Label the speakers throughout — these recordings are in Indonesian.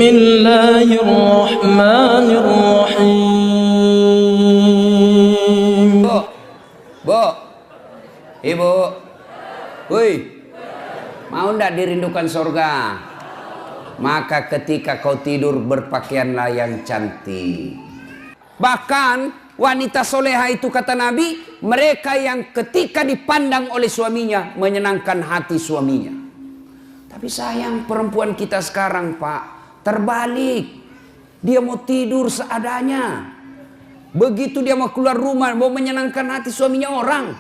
Speaker 1: Bismillahirrahmanirrahim.
Speaker 2: Bu, ibu, woi, mau ndak dirindukan surga? Maka ketika kau tidur berpakaianlah yang cantik. Bahkan wanita soleha itu kata Nabi, mereka yang ketika dipandang oleh suaminya menyenangkan hati suaminya. Tapi sayang perempuan kita sekarang Pak, terbalik. Dia mau tidur seadanya. Begitu dia mau keluar rumah, mau menyenangkan hati suaminya orang.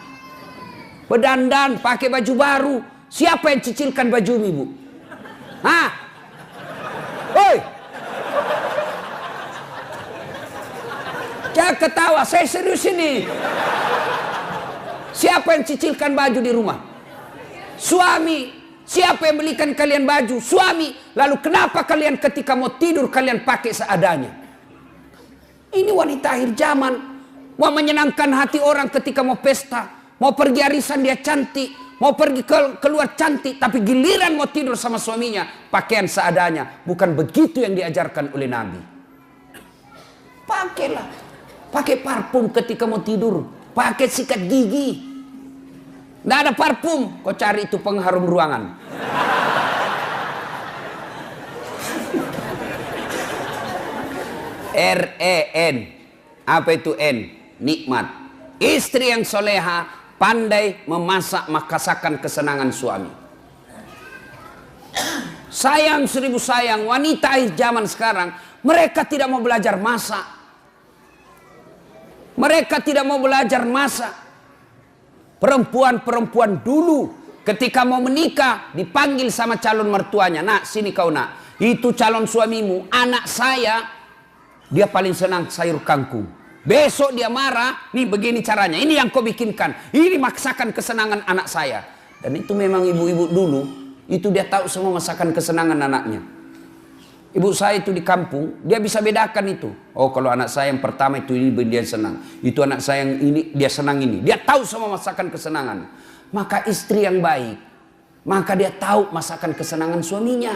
Speaker 2: Berdandan, pakai baju baru. Siapa yang cicilkan bajumu, Bu? Hah? Hoi! Jangan ketawa, saya serius ini. Siapa yang cicilkan baju di rumah? Suami. Siapa yang belikan kalian baju? Suami. Lalu kenapa kalian ketika mau tidur kalian pakai seadanya? Ini wanita akhir zaman. Mau menyenangkan hati orang ketika mau pesta. Mau pergi arisan dia cantik. Mau pergi keluar cantik. Tapi giliran mau tidur sama suaminya, pakaian seadanya. Bukan begitu yang diajarkan oleh Nabi. Pakailah. Pakai parfum ketika mau tidur. Pakai sikat gigi. Nggak ada parfum, kau cari itu pengharum ruangan. R-E-N. Apa itu N? Nikmat. Istri yang soleha pandai memasak makasakan kesenangan suami. Sayang seribu sayang, wanita zaman sekarang mereka tidak mau belajar masak. Mereka tidak mau belajar masak. Perempuan-perempuan dulu ketika mau menikah dipanggil sama calon mertuanya. Nak, sini kau nak. Itu calon suamimu, anak saya, dia paling senang sayur kangkung. Besok dia marah, nih begini caranya. Ini yang kau bikinkan. Ini masakan kesenangan anak saya. Dan itu memang ibu-ibu dulu, itu dia tahu semua masakan kesenangan anaknya. Ibu saya itu di kampung, dia bisa bedakan itu. Oh, kalau anak saya yang pertama itu ini dia senang. Itu anak saya yang ini dia senang ini. Dia tahu semua masakan kesenangan. Maka istri yang baik, maka dia tahu masakan kesenangan suaminya.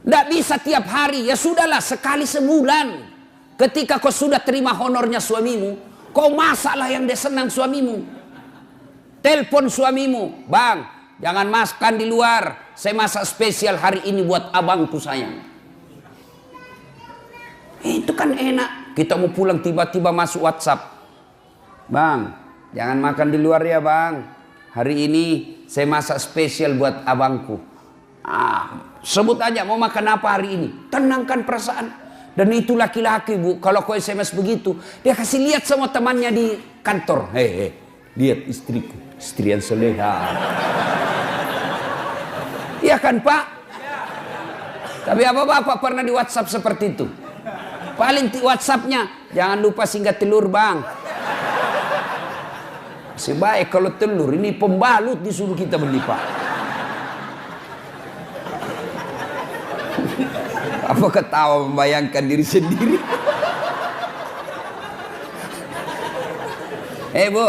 Speaker 2: Tidak bisa tiap hari, ya sudahlah sekali sebulan. Ketika kau sudah terima honornya suamimu, kau masaklah yang dia senang suamimu. Telepon suamimu, bang, jangan makan di luar. Saya masak spesial hari ini buat abangku sayang. Itu kan enak. Kita mau pulang tiba-tiba masuk WhatsApp. Bang, jangan makan di luar ya bang. Hari ini saya masak spesial buat abangku. Sebut aja mau makan apa hari ini. Tenangkan perasaan. Dan itu laki-laki bu. Kalau kau SMS begitu, dia kasih lihat sama temannya di kantor. Hei, lihat istriku. Istri yang soleha. Iya kan Pak? Tapi apa Bapak pernah di WhatsApp seperti itu? Paling WhatsAppnya, jangan lupa singgah telur bang. Sebaik kalau telur, ini pembalut disuruh kita beli Pak. Apa ketawa membayangkan diri sendiri? Bu,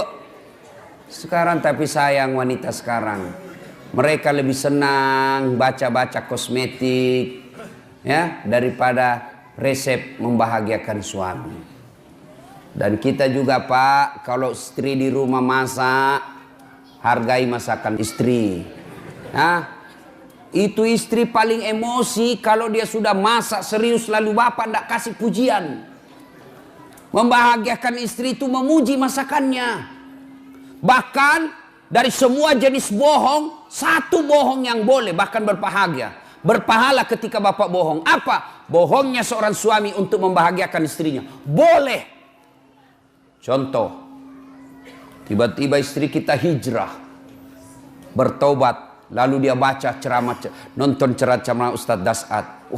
Speaker 2: sekarang tapi sayang wanita sekarang. Mereka lebih senang baca-baca kosmetik ya daripada resep membahagiakan suami. Dan kita juga Pak, kalau istri di rumah masak, hargai masakan istri. Itu istri paling emosi kalau dia sudah masak serius lalu bapak tidak kasih pujian. Membahagiakan istri itu memuji masakannya. Bahkan dari semua jenis bohong, satu bohong yang boleh bahkan berbahagia. Berpahala ketika bapak bohong. Apa? Bohongnya seorang suami untuk membahagiakan istrinya. Boleh. Contoh. Tiba-tiba istri kita hijrah. Bertobat. Lalu dia baca ceramah, nonton ceramah Ustadz Das'ad.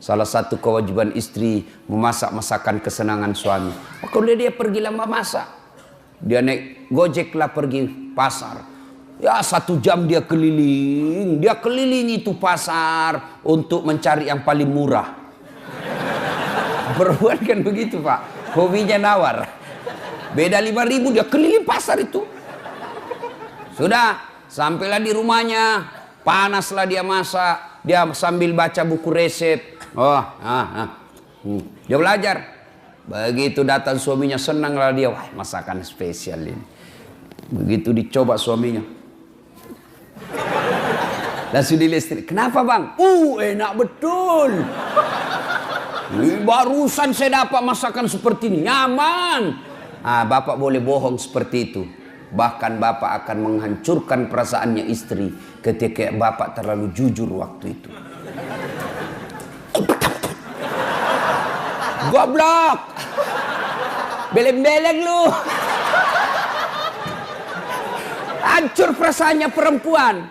Speaker 2: Salah satu kewajiban istri memasak masakan kesenangan suami. Kalau dia pergi lama masak. Dia naik Gojek lah pergi pasar. Ya 1 jam dia keliling. Dia keliling itu pasar untuk mencari yang paling murah. Perempuan kan begitu Pak. Hobinya nawar. Beda 5.000 dia keliling pasar itu. Sudah. Sampailah di rumahnya. Panaslah dia masak. dia sambil baca buku resep. Dia belajar. Begitu datang suaminya, senanglah dia. Wah, masakan spesial ini. Begitu dicoba suaminya, langsung dilihat istri. Kenapa bang? Enak betul. Barusan saya dapat masakan seperti ini, nyaman. Bapak boleh bohong seperti itu. Bahkan bapak akan menghancurkan perasaannya istri ketika bapak terlalu jujur waktu itu. Goblok, beleng-beleng lu. Hancur perasaannya perempuan.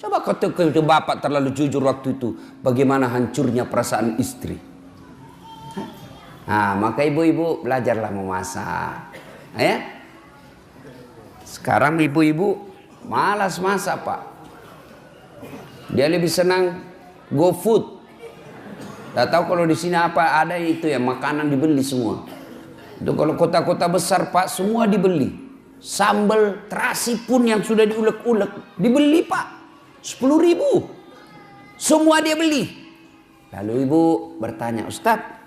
Speaker 2: Coba ketika bapak terlalu jujur waktu itu, bagaimana hancurnya perasaan istri. Maka ibu-ibu belajarlah memasak. Ya? Sekarang ibu-ibu malas masak, Pak. Dia lebih senang go food. Tidak tahu kalau di sini apa ada itu ya, makanan dibeli semua. Itu kalau kota-kota besar Pak, semua dibeli. Sambal terasi pun yang sudah diulek-ulek dibeli Pak, 10.000. Semua dia beli. Lalu ibu bertanya, Ustadz,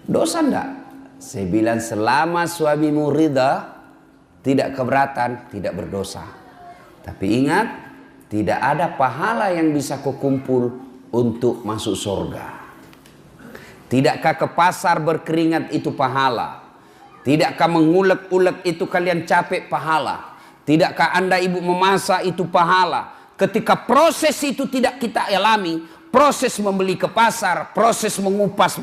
Speaker 2: dosa enggak? Saya bilang selama suamimu ridha, tidak keberatan, tidak berdosa. Tapi ingat, tidak ada pahala yang bisa kau kumpul untuk masuk surga. Tidakkah ke pasar berkeringat itu pahala? Tidakkah mengulek-ulek itu kalian capek pahala? Tidakkah anda ibu memasak itu pahala? Ketika proses itu tidak kita alami, proses membeli ke pasar, proses mengupas,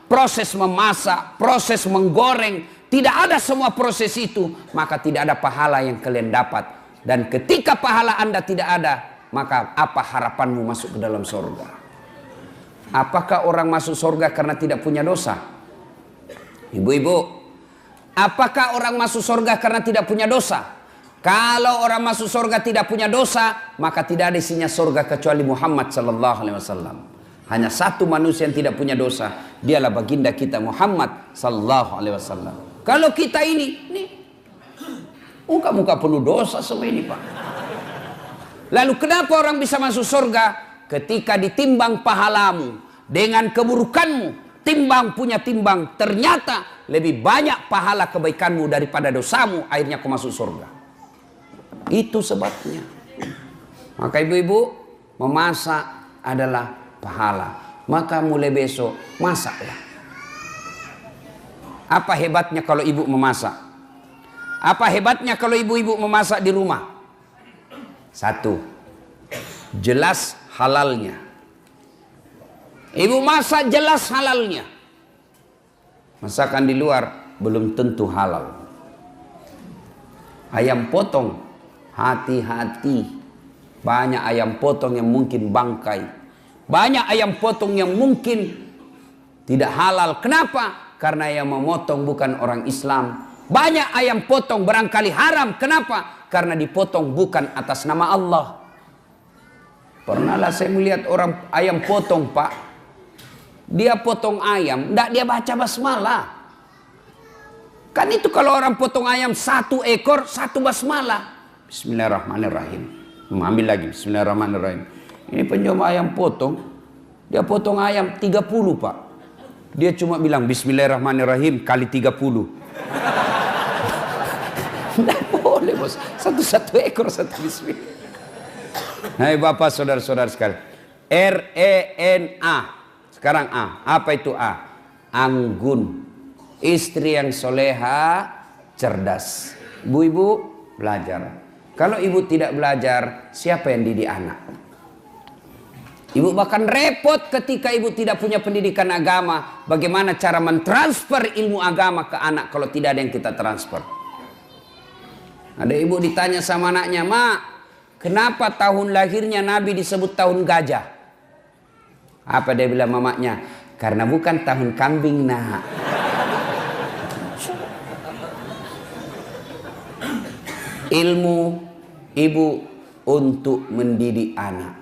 Speaker 2: proses memasak, proses menggoreng, tidak ada semua proses itu, maka tidak ada pahala yang kalian dapat. Dan ketika pahala anda tidak ada, maka apa harapanmu masuk ke dalam surga? Apakah orang masuk surga karena tidak punya dosa? Ibu-ibu, apakah orang masuk surga karena tidak punya dosa? Kalau orang masuk surga tidak punya dosa, maka tidak ada isinya surga kecuali Muhammad sallallahu alaihi wasallam. Hanya satu manusia yang tidak punya dosa, dialah baginda kita Muhammad sallallahu alaihi wasallam. Kalau kita ini muka-muka penuh dosa semua ini Pak. Lalu kenapa orang bisa masuk surga? Ketika ditimbang pahalamu dengan keburukanmu, timbang punya timbang, ternyata lebih banyak pahala kebaikanmu daripada dosamu, akhirnya kau masuk surga. Itu sebabnya. Maka ibu-ibu, memasak adalah pahala. Maka mulai besok masaklah. Apa hebatnya kalau ibu memasak? Apa hebatnya kalau ibu-ibu memasak di rumah? Satu, jelas halalnya. Ibu masak jelas halalnya. Masakan di luar belum tentu halal. Ayam potong, hati-hati. Banyak ayam potong yang mungkin bangkai. Banyak ayam potong yang mungkin tidak halal. Kenapa? Karena yang memotong bukan orang Islam. Banyak ayam potong barangkali haram. Kenapa? Karena dipotong bukan atas nama Allah. Pernahlah saya melihat orang ayam potong Pak. Dia potong ayam, enggak dia baca basmalah. Kan itu kalau orang potong ayam 1 ekor 1 basmalah. Bismillahirrahmanirrahim. Ambil lagi Bismillahirrahmanirrahim. Ini penjual ayam potong, dia potong ayam 30 Pak. Dia cuma bilang Bismillahirrahmanirrahim kali 30. Tidak boleh bos, 1 ekor 1 bismillah. Hai Bapak saudara-saudara sekalian, RENA. Sekarang A. Apa itu A? Anggun. Istri yang soleha, cerdas. Ibu-ibu belajar. Kalau ibu tidak belajar, siapa yang didik anak? Ibu bahkan repot ketika ibu tidak punya pendidikan agama. Bagaimana cara mentransfer ilmu agama ke anak kalau tidak ada yang kita transfer? Ada ibu ditanya sama anaknya, Mak, kenapa tahun lahirnya Nabi disebut tahun gajah? Apa dia bilang mamanya? Karena bukan tahun kambing nak. Ilmu ibu untuk mendidik anak.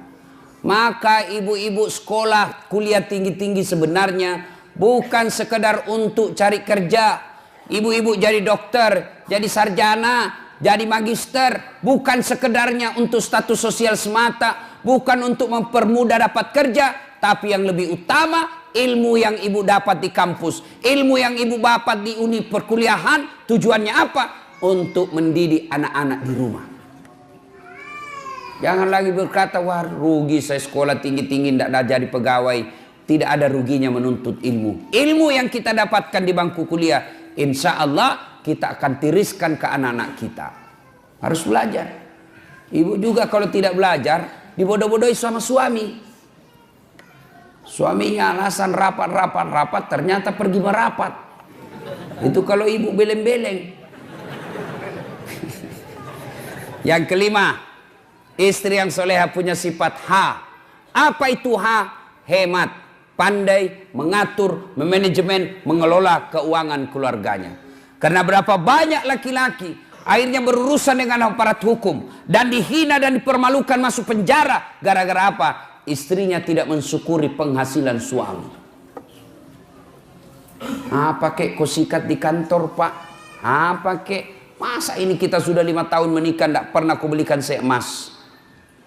Speaker 2: Maka ibu-ibu sekolah kuliah tinggi-tinggi sebenarnya bukan sekedar untuk cari kerja. Ibu-ibu jadi dokter, jadi sarjana, jadi magister, bukan sekedarnya untuk status sosial semata, bukan untuk mempermudah dapat kerja, tapi yang lebih utama ilmu yang ibu dapat di kampus, ilmu yang ibu dapat di uni perkuliahan, tujuannya apa? Untuk mendidik anak-anak di rumah. Jangan lagi berkata, wah rugi saya sekolah tinggi-tinggi tidak jadi pegawai. Tidak ada ruginya menuntut ilmu. Ilmu yang kita dapatkan di bangku kuliah, insya Allah kita akan tiriskan ke anak-anak kita. Harus belajar. Ibu juga kalau tidak belajar, dibodoh-bodohi sama suami. Suaminya alasan rapat, ternyata pergi merapat. Itu kalau ibu beleng-beleng. Yang kelima, istri yang soleha punya sifat H. Apa itu H? Hemat, pandai, mengatur, memanajemen, mengelola keuangan keluarganya. Karena berapa banyak laki-laki akhirnya berurusan dengan aparat hukum dan dihina dan dipermalukan masuk penjara. Gara-gara apa? Istrinya tidak mensyukuri penghasilan suami. Apa kek kau sikat di kantor pak? Apa kek? Masa ini kita sudah 5 tahun menikah tidak pernah kau belikan saya emas?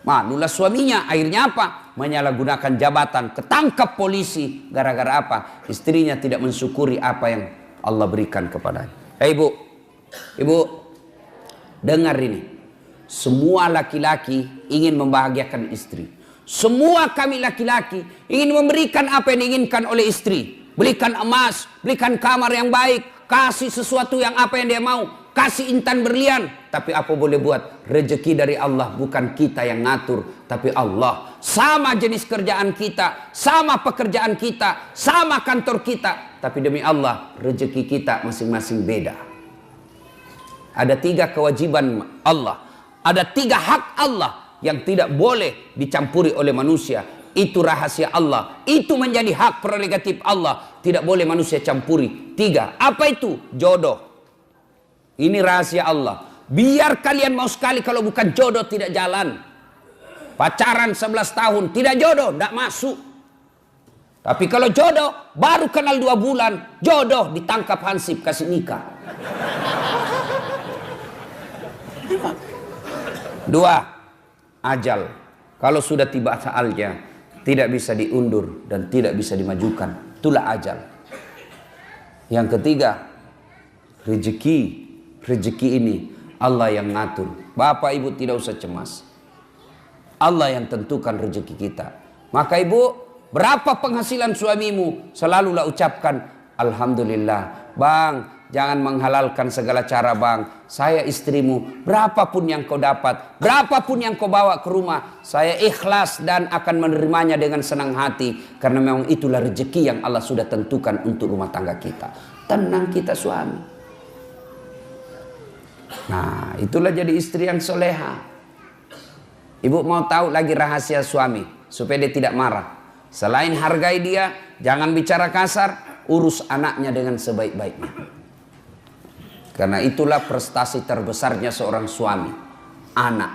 Speaker 2: Malulah suaminya. Akhirnya apa? Menyalahgunakan jabatan, ketangkap polisi. Gara-gara apa? Istrinya tidak mensyukuri apa yang Allah berikan kepadanya. Ibu, dengar ini. Semua laki-laki ingin membahagiakan istri. Semua kami laki-laki ingin memberikan apa yang diinginkan oleh istri. Belikan emas, belikan kamar yang baik, kasih sesuatu yang apa yang dia mau. Kasih intan berlian. Tapi apa boleh buat? Rezeki dari Allah, bukan kita yang ngatur, tapi Allah. Sama jenis kerjaan kita, sama pekerjaan kita, sama kantor kita, tapi demi Allah rezeki kita masing-masing beda. Ada 3 kewajiban Allah, ada 3 hak Allah yang tidak boleh dicampuri oleh manusia. Itu rahasia Allah, itu menjadi hak prerogatif Allah, tidak boleh manusia campuri. 3, apa itu? Jodoh. Ini rahasia Allah. Biar kalian mau sekali, kalau bukan jodoh tidak jalan. Pacaran 11 tahun tidak jodoh, tidak masuk. Tapi kalau jodoh baru kenal 2 bulan, jodoh ditangkap hansip kasih nikah. 2, ajal. Kalau sudah tiba saatnya, tidak bisa diundur dan tidak bisa dimajukan. Itulah ajal. Yang ketiga, rezeki. Rezeki ini Allah yang ngatur. Bapak ibu tidak usah cemas. Allah yang tentukan rezeki kita. Maka ibu, berapa penghasilan suamimu? Selalulah ucapkan alhamdulillah. Bang, jangan menghalalkan segala cara bang. Saya istrimu, berapapun yang kau dapat, berapapun yang kau bawa ke rumah, saya ikhlas dan akan menerimanya dengan senang hati. Karena memang itulah rezeki yang Allah sudah tentukan untuk rumah tangga kita. Tenang kita suami. Nah, itulah jadi istri yang soleha. Ibu mau tahu lagi rahasia suami supaya dia tidak marah. Selain hargai dia, jangan bicara kasar, urus anaknya dengan sebaik-baiknya. Karena itulah prestasi terbesarnya seorang suami, anak.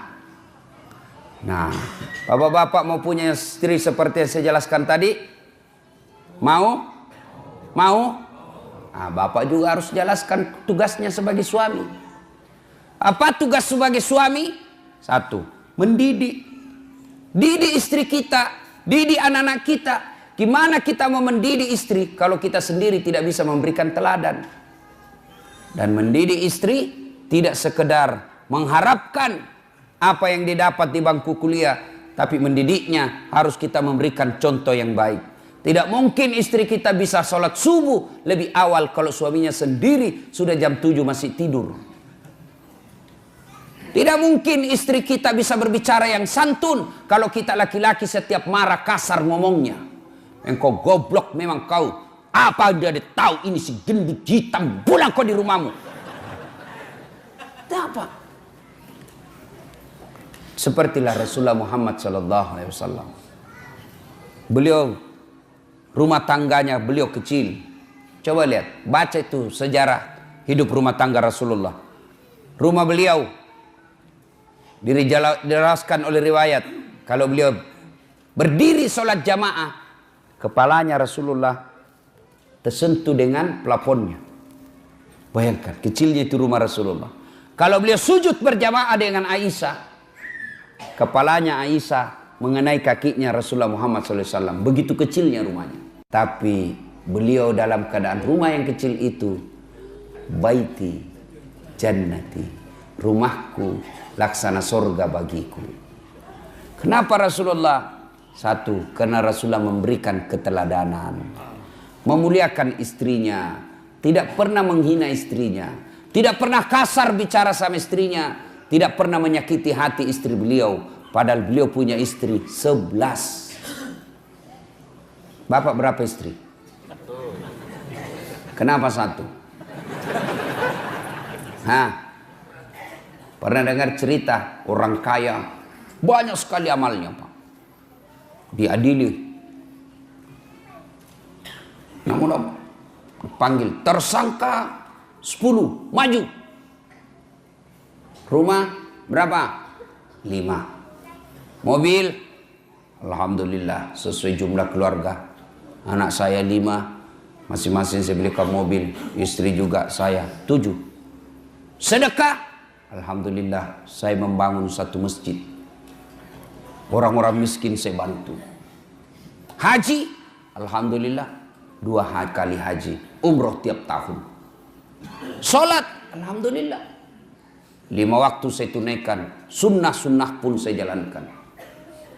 Speaker 2: Nah, bapak-bapak mau punya istri seperti yang saya jelaskan tadi? Mau? Mau? Nah, bapak juga harus jelaskan tugasnya sebagai suami. Apa tugas sebagai suami? 1, mendidik. Didik istri kita, didik anak-anak kita. Gimana kita mau mendidik istri kalau kita sendiri tidak bisa memberikan teladan? Dan mendidik istri tidak sekedar mengharapkan apa yang didapat di bangku kuliah, tapi mendidiknya harus kita memberikan contoh yang baik. Tidak mungkin istri kita bisa sholat subuh lebih awal kalau suaminya sendiri sudah jam 7 masih tidur. Tidak mungkin istri kita bisa berbicara yang santun kalau kita laki-laki setiap marah kasar ngomongnya. Engkau goblok memang kau. Apa dia tahu ini si gendut hitam, pulang kau di rumahmu. Apa? Sepertilah Rasulullah Muhammad SAW. Beliau rumah tangganya beliau kecil. Coba lihat, baca itu sejarah hidup rumah tangga Rasulullah. Rumah beliau dijelaskan oleh riwayat, kalau beliau berdiri sholat jamaah, kepalanya Rasulullah tersentuh dengan plafonnya. Bayangkan, kecilnya itu rumah Rasulullah. Kalau beliau sujud berjamaah dengan Aisyah, kepalanya Aisyah mengenai kakinya Rasulullah Muhammad SAW. Begitu kecilnya rumahnya. Tapi beliau dalam keadaan rumah yang kecil itu, baiti jannati, rumahku laksana surga bagiku. Kenapa Rasulullah? Satu, karena Rasulullah memberikan keteladanan, memuliakan istrinya, tidak pernah menghina istrinya, tidak pernah kasar bicara sama istrinya, tidak pernah menyakiti hati istri beliau, padahal beliau punya istri 11. Bapak berapa istri? Kenapa satu? Pernah dengar cerita orang kaya banyak sekali amalnya, Pak, diadili, namun panggil tersangka 10 maju, rumah berapa? 5, mobil alhamdulillah sesuai jumlah keluarga, anak saya 5, masing-masing saya belikan mobil, istri juga saya 7. Sedekah alhamdulillah saya membangun satu masjid, orang-orang miskin saya bantu. Haji alhamdulillah 2 kali haji, umroh tiap tahun. Sholat alhamdulillah 5 waktu saya tunaikan, sunnah-sunnah pun saya jalankan,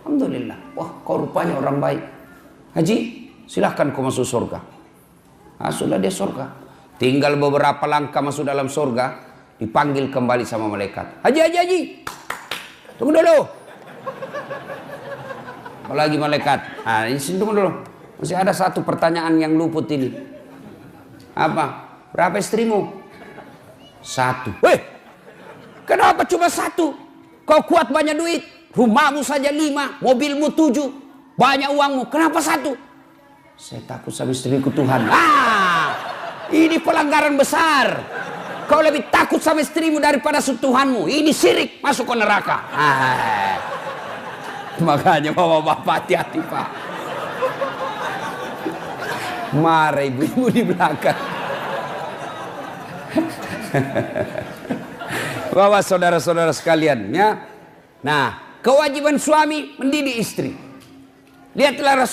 Speaker 2: alhamdulillah. Wah, kau rupanya orang baik. Haji, silahkan kau masuk surga. Sudah dia surga, tinggal beberapa langkah masuk dalam surga, dipanggil kembali sama malaikat. Haji, tunggu dulu. Apalagi malaikat, tunggu dulu, masih ada satu pertanyaan yang luput ini. Apa? Berapa istrimu? 1. Kenapa cuma 1? Kau kuat banyak duit, rumahmu saja 5, mobilmu 7, banyak uangmu, kenapa 1? Saya takut sama istriku Tuhan. Ini pelanggaran besar. Kau lebih takut sama istrimu daripada Tuhanmu. Ini syirik, masuk ke neraka. Makanya bapak-bapak hati-hati, Pak. Marah ibu-ibu di belakang. Bapak saudara-saudara sekalian, ya. Nah, kewajiban suami mendidik istri. Lihatlah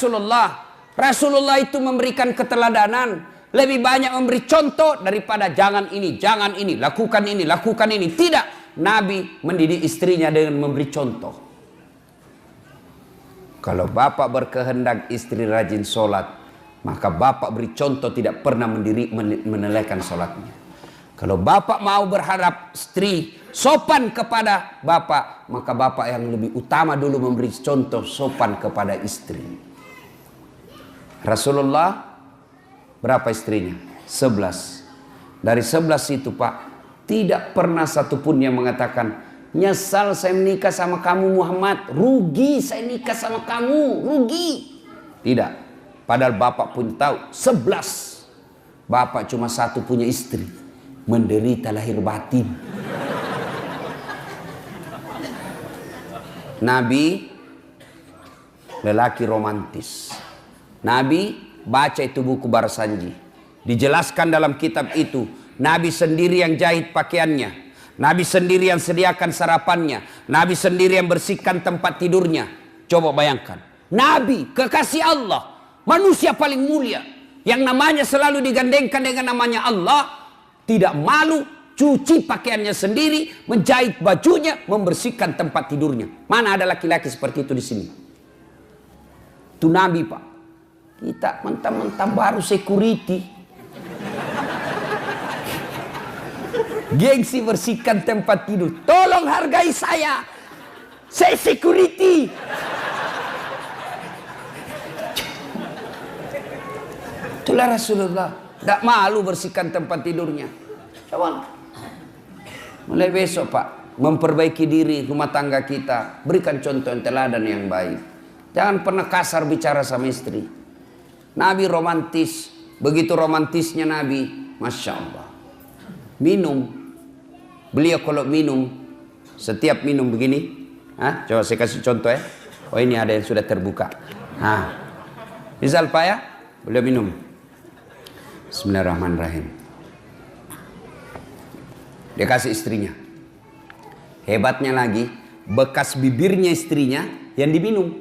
Speaker 2: Rasulullah itu memberikan keteladanan, lebih banyak memberi contoh daripada jangan ini, lakukan ini. Tidak, Nabi mendidik istrinya dengan memberi contoh. Kalau bapak berkehendak istri rajin sholat, maka bapak beri contoh, tidak pernah menelaikan sholatnya. Kalau bapak mau berharap istri sopan kepada bapak, maka bapak yang lebih utama dulu memberi contoh sopan kepada istri. Rasulullah berapa istrinya? 11. Dari 11 itu, Pak, tidak pernah satupun yang mengatakan, nyesal saya menikah sama kamu Muhammad, rugi saya nikah sama kamu, rugi. Tidak. Padahal bapak pun tahu 11. Bapak cuma 1 punya istri, menderita lahir batin. Nabi lelaki romantis. Nabi baca itu buku Barsanji, dijelaskan dalam kitab itu, Nabi sendiri yang jahit pakaiannya, Nabi sendiri yang sediakan sarapannya, Nabi sendiri yang bersihkan tempat tidurnya. Coba bayangkan, Nabi kekasih Allah, manusia paling mulia, yang namanya selalu digandengkan dengan namanya Allah, tidak malu cuci pakaiannya sendiri, menjahit bajunya, membersihkan tempat tidurnya. Mana ada laki-laki seperti itu di sini? Itu Nabi, Pak. Kita mentang-mentang baru security, gengsi bersihkan tempat tidur. Tolong hargai saya security. Itulah Rasulullah, tidak malu bersihkan tempat tidurnya. Coba mulai besok, Pak, memperbaiki diri rumah tangga kita, berikan contoh yang teladan yang baik. Jangan pernah kasar bicara sama istri. Nabi romantis, begitu romantisnya Nabi, Masya Allah. Minum, beliau kalau minum, setiap minum begini, coba saya kasih contoh ya. Oh, ini ada yang sudah terbuka. Misal Pak ya, beliau minum, Bismillahirrahmanirrahim. Dia kasih istrinya. Hebatnya lagi, bekas bibirnya istrinya yang diminum.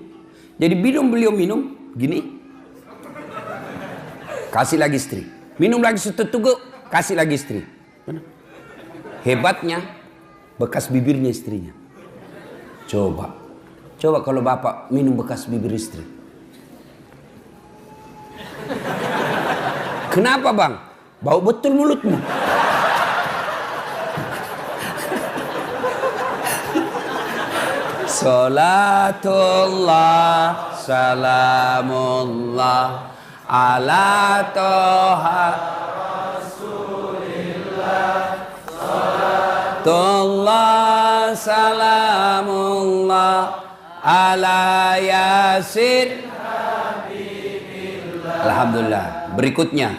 Speaker 2: Jadi beliau minum gini, kasih lagi istri, minum lagi setetuguk, kasih lagi istri. Hebatnya bekas bibirnya istrinya. Coba kalau bapak minum bekas bibir istri. Kenapa bang? Bau betul mulutmu. Salatullah salamullah ala toha Rasulillah. Salatullah salamullah ala yasin Habibillah. Alhamdulillah. Berikutnya,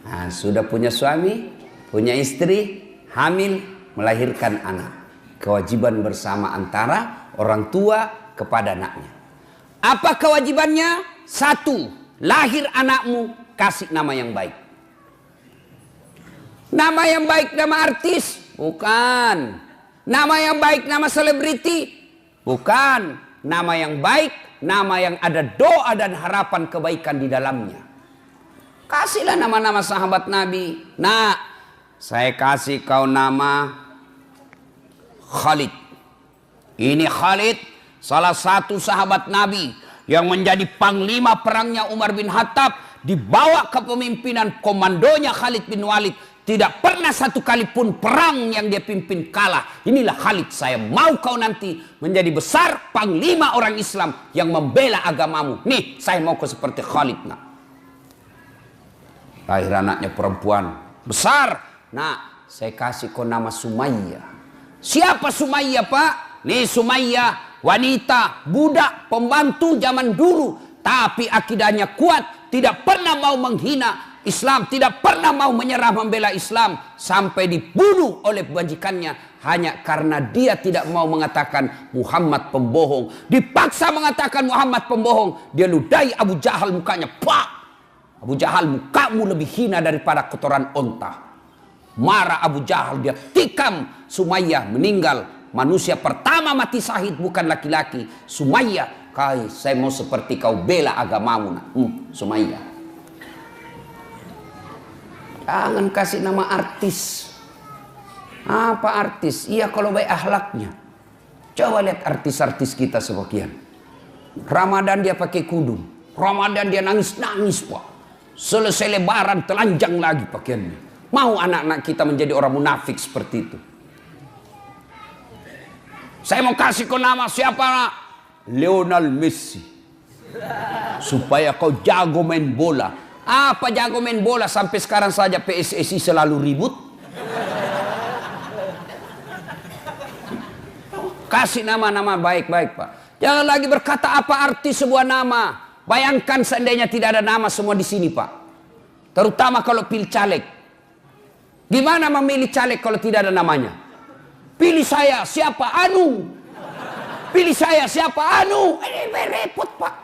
Speaker 2: nah, sudah punya suami, punya istri, hamil, melahirkan anak. Kewajiban bersama antara orang tua kepada anaknya. Apa kewajibannya? Satu, lahir anakmu, kasih nama yang baik. Nama yang baik nama artis? Bukan. Nama yang baik nama selebriti? Bukan. Nama yang baik, nama yang ada doa dan harapan kebaikan di dalamnya. Kasihlah nama-nama sahabat Nabi. Nah, saya kasih kau nama Khalid. Ini Khalid, salah satu sahabat Nabi yang menjadi panglima perangnya Umar bin Khattab, dibawa kepemimpinan komandonya Khalid bin Walid. Tidak pernah satu kali pun perang yang dia pimpin kalah. Inilah Khalid, saya mau kau nanti menjadi besar panglima orang Islam yang membela agamamu. Nih, saya mau kau seperti Khalid. Nah, lahir anaknya perempuan besar. Nah, saya kasih kau nama Sumayyah. Siapa Sumayyah, Pak? Nih Sumayyah, wanita, budak, pembantu zaman dulu. Tapi akidahnya kuat, tidak pernah mau menghina Islam, tidak pernah mau menyerah membela Islam. Sampai dibunuh oleh majikannya hanya karena dia tidak mau mengatakan Muhammad pembohong. Dipaksa mengatakan Muhammad pembohong. Dia ludahi Abu Jahal mukanya. Pak! Abu Jahal, mukamu lebih hina daripada kotoran onta. Marah Abu Jahal, dia tikam Sumayyah, meninggal. Manusia pertama mati syahid bukan laki-laki. Sumayyah, saya mau seperti kau bela agamamu. Sumayyah. Jangan kasih nama artis. Apa artis? Iya kalau baik akhlaknya. Coba lihat artis-artis kita sebagian. Ramadan dia pakai kudung. Ramadan dia nangis-nangis, Pak. Selesai lebaran telanjang lagi pakaiannya. Mau anak-anak kita menjadi orang munafik seperti itu. Saya mau kasih kau nama siapa, nak? Lionel Messi. Supaya kau jago main bola. Apa jago main bola? Sampai sekarang saja PSSI selalu ribut. Kasih nama-nama baik-baik, Pak. Jangan lagi berkata apa arti sebuah nama. Bayangkan seandainya tidak ada nama semua di sini, Pak. Terutama kalau pilih caleg. Gimana memilih caleg kalau tidak ada namanya? Pilih saya, siapa? Anu. Pilih saya, siapa? Anu. Ini repot, Pak.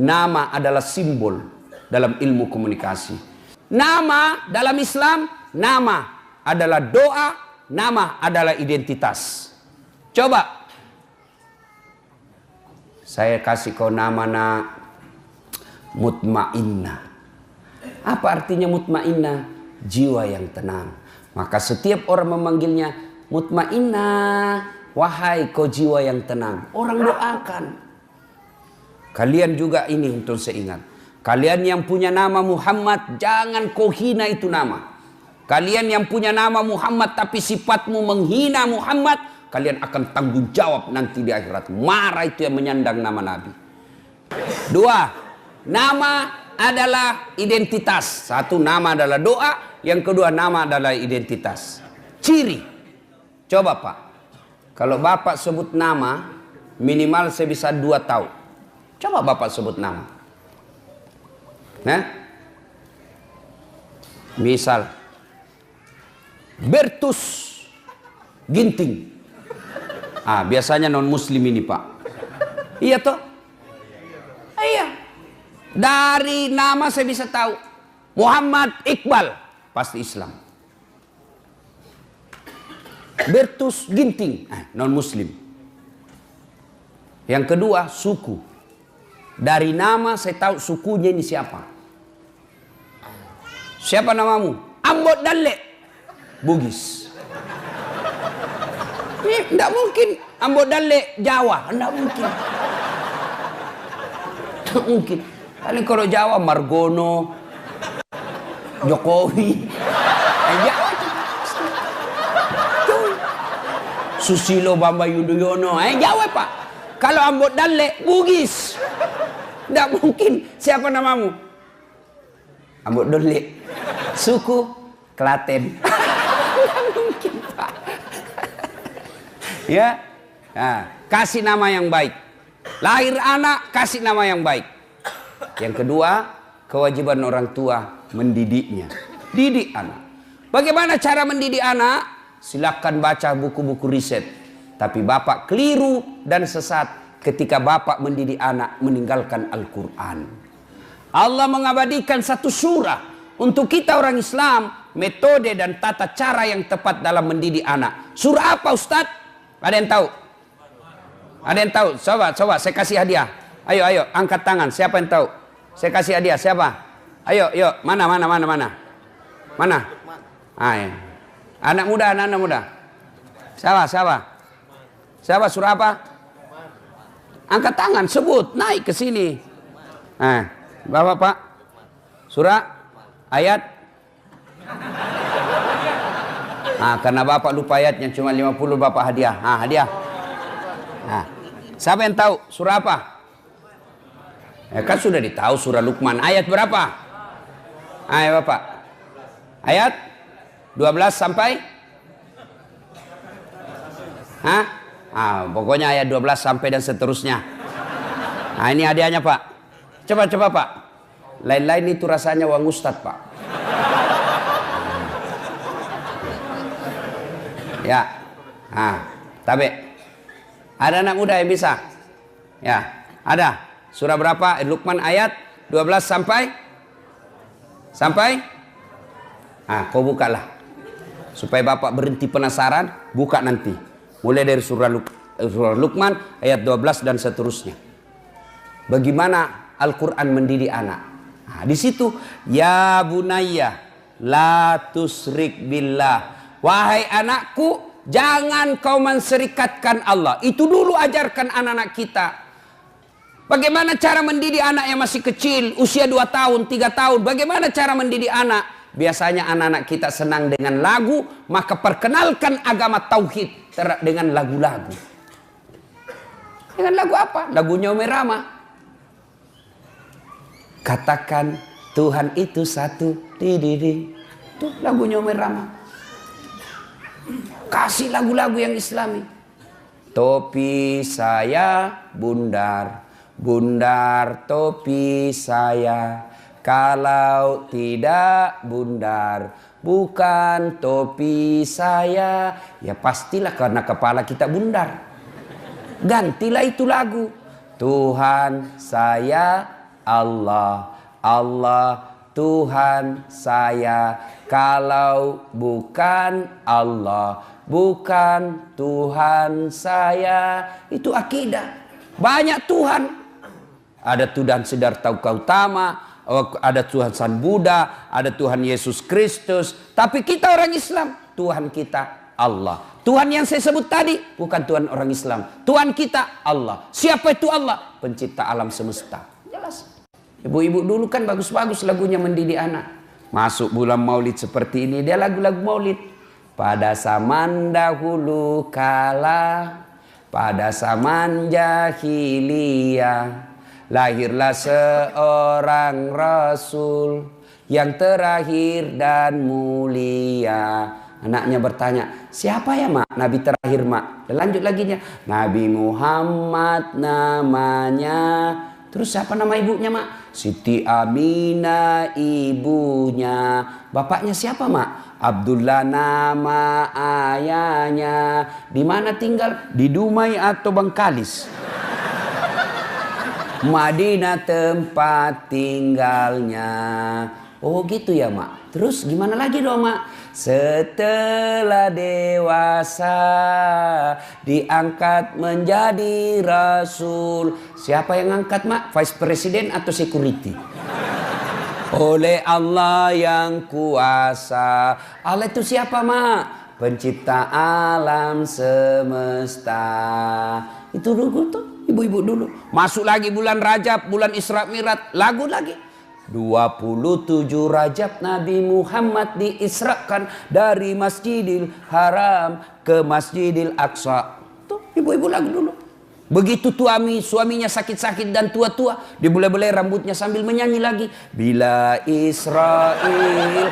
Speaker 2: Nama adalah simbol dalam ilmu komunikasi. Nama dalam Islam, nama adalah doa, nama adalah identitas. Coba. Saya kasih kau nama nak Mutmainnah. Apa artinya mutmainnah? Jiwa yang tenang. Maka setiap orang memanggilnya Mutmainnah, wahai kau jiwa yang tenang. Orang doakan. Kalian juga ini untuk saya ingat. Kalian yang punya nama Muhammad, jangan kau hina itu nama. Kalian yang punya nama Muhammad tapi sifatmu menghina Muhammad, kalian akan tanggung jawab nanti di akhirat. Marah itu yang menyandang nama Nabi. Dua, nama adalah identitas. Satu, nama adalah doa. Yang kedua, nama adalah identitas. Ciri. Coba Pak, kalau Bapak sebut nama, minimal saya bisa 2 tahu. Coba Bapak sebut nama. Nah, misal Bertus Ginting. Biasanya non muslim ini Pak. Iya toh? Iya. Dari nama saya bisa tahu. Muhammad Iqbal. Pasti Islam. Bertus Ginting, non muslim. Yang kedua, suku. Dari nama saya tahu sukunya ini siapa. Siapa namamu? Ambot Dalle. Bugis. Ini tidak mungkin Ambot Dalle Jawa. Tidak mungkin. Tidak mungkin. Paling kalau Jawa Margono, Jokowi. Jawa itu. Susilo Bambang Yudhoyono. Jawa Pak. Kalau Ambot Dalle Bugis. Tidak mungkin. Siapa namamu? Ambot Dalle. Suku Klaten. Tidak mungkin Pak. Ya. Nah, kasih nama yang baik. Lahir anak, kasih nama yang baik. Yang kedua, kewajiban orang tua mendidiknya. Didik anak. Bagaimana cara mendidik anak? Silakan baca buku-buku riset. Tapi bapak keliru dan sesat ketika bapak mendidik anak meninggalkan Al-Quran. Allah mengabadikan satu surah untuk kita orang Islam, metode dan tata cara yang tepat dalam mendidik anak. Surah apa Ustaz? Ada yang tahu? Ada yang tahu? Coba saya kasih hadiah. Ayo angkat tangan. Siapa yang tahu? Saya kasih hadiah. Siapa? Ayo, mana? Ayo. Anak muda. Siapa? Siapa surah apa? Angkat tangan, sebut, naik ke sini. Bapak Pak. Surah ayat. Karena Bapak lupa ayatnya cuma 50 Bapak hadiah. Hadiah. Siapa yang tahu surah apa? Kan sudah ditahu surah Luqman. Ayat berapa? Ayo Bapak. Ayat 12 sampai? Pokoknya ayat 12 sampai dan seterusnya. Ini hadiahnya Pak. Coba Pak. Lain-lain itu rasanya uang Ustadz Pak. Ya. Tabe. Ada anak muda yang bisa? Ya, ada. Surah berapa? Luqman ayat 12 sampai? Kau bukalah. Supaya Bapak berhenti penasaran, buka nanti. Mulai dari surah Luqman ayat 12 dan seterusnya. Bagaimana Al-Quran mendidik anak? Di situ, ya bunayya la tusrik billah. Wahai anakku, jangan kau menserikatkan Allah. Itu dulu ajarkan anak-anak kita. Bagaimana cara mendidik anak yang masih kecil, usia 2 tahun, 3 tahun. Bagaimana cara mendidik anak? Biasanya anak-anak kita senang dengan lagu, maka perkenalkan agama tauhid dengan lagu-lagu. Dengan lagu apa? Lagunya Umi Rama. Katakan Tuhan itu satu. Itu lagunya Umi Rama. Kasih lagu-lagu yang Islami. Topi saya bundar, bundar topi saya. Kalau tidak bundar, bukan topi saya. Ya pastilah karena kepala kita bundar. Gantilah itu lagu. Tuhan saya Allah, Allah Tuhan saya. Kalau bukan Allah, bukan Tuhan saya. Itu akidah. Banyak Tuhan. Ada Tuhan Siddhartha Gautama, ada Tuhan Sang Buddha, ada Tuhan Yesus Kristus. Tapi kita orang Islam, Tuhan kita Allah. Tuhan yang saya sebut tadi bukan Tuhan orang Islam. Tuhan kita Allah. Siapa itu Allah? Pencipta alam semesta. Jelas. Ibu-ibu dulu kan bagus-bagus lagunya mendidik anak. Masuk bulan Maulid seperti ini, dia lagu-lagu Maulid. Pada zaman dahulu kala, pada zaman jahiliyah, lahirlah seorang Rasul yang terakhir dan mulia. Anaknya bertanya, siapa ya mak? Nabi terakhir mak. Dan lanjut lagi nya, Nabi Muhammad namanya. Terus siapa nama ibunya mak? Siti Aminah ibunya. Bapaknya siapa mak? Abdullah nama ayahnya. Di mana tinggal? Di Dumai atau Bangkalis? Madinah tempat tinggalnya. Oh gitu ya mak. Terus gimana lagi dong mak? Setelah dewasa diangkat menjadi rasul. Siapa yang angkat mak? Vice President atau security? Oleh Allah yang kuasa. Allah itu siapa mak? Pencipta alam semesta. Itu dulu tuh ibu-ibu dulu. Masuk lagi bulan Rajab, bulan Isra Mi'raj, lagu lagi. 27 Rajab Nabi Muhammad diisrakan dari Masjidil Haram ke Masjidil Aqsa. Tuh ibu-ibu lagu dulu. Begitu suaminya sakit-sakit dan tua-tua, dibelai-belai rambutnya sambil menyanyi lagi. Bila Israel.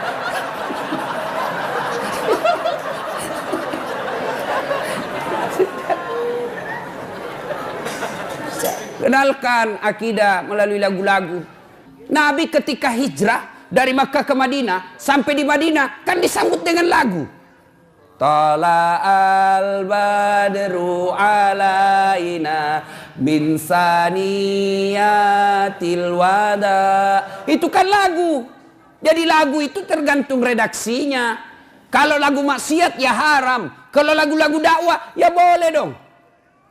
Speaker 2: Kenalkan akidah melalui lagu-lagu. Nabi ketika hijrah dari Makkah ke Madinah, sampai di Madinah kan disambut dengan lagu. Tala'al badru alaina min saniyatil wada. Itu kan lagu. Jadi lagu itu tergantung redaksinya. Kalau lagu maksiat ya haram. Kalau lagu-lagu dakwah ya boleh dong.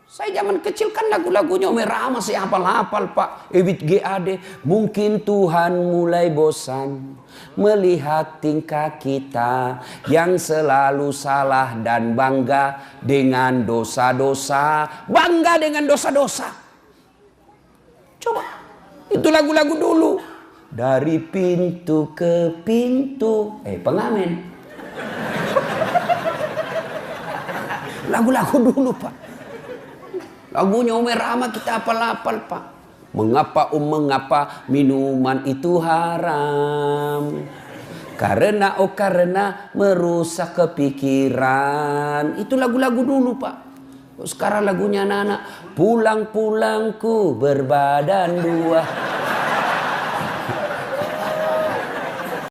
Speaker 2: Saya zaman kecil kan lagu-lagunya Umi Rahma saya hafal-hafal Pak. Ebit GAD. Mungkin Tuhan mulai bosan melihat tingkah kita yang selalu salah dan bangga dengan dosa-dosa. Bangga dengan dosa-dosa. Coba. Itu lagu-lagu dulu. Dari pintu ke pintu. Pengamen. Lagu-lagu dulu Pak. Lagunya Umi Rahma kita hafal-hafal Pak. Mengapa minuman itu haram? Karena merusak kepikiran. Itu lagu-lagu dulu Pak. Sekarang lagunya anak-anak. Pulang-pulangku berbadan dua.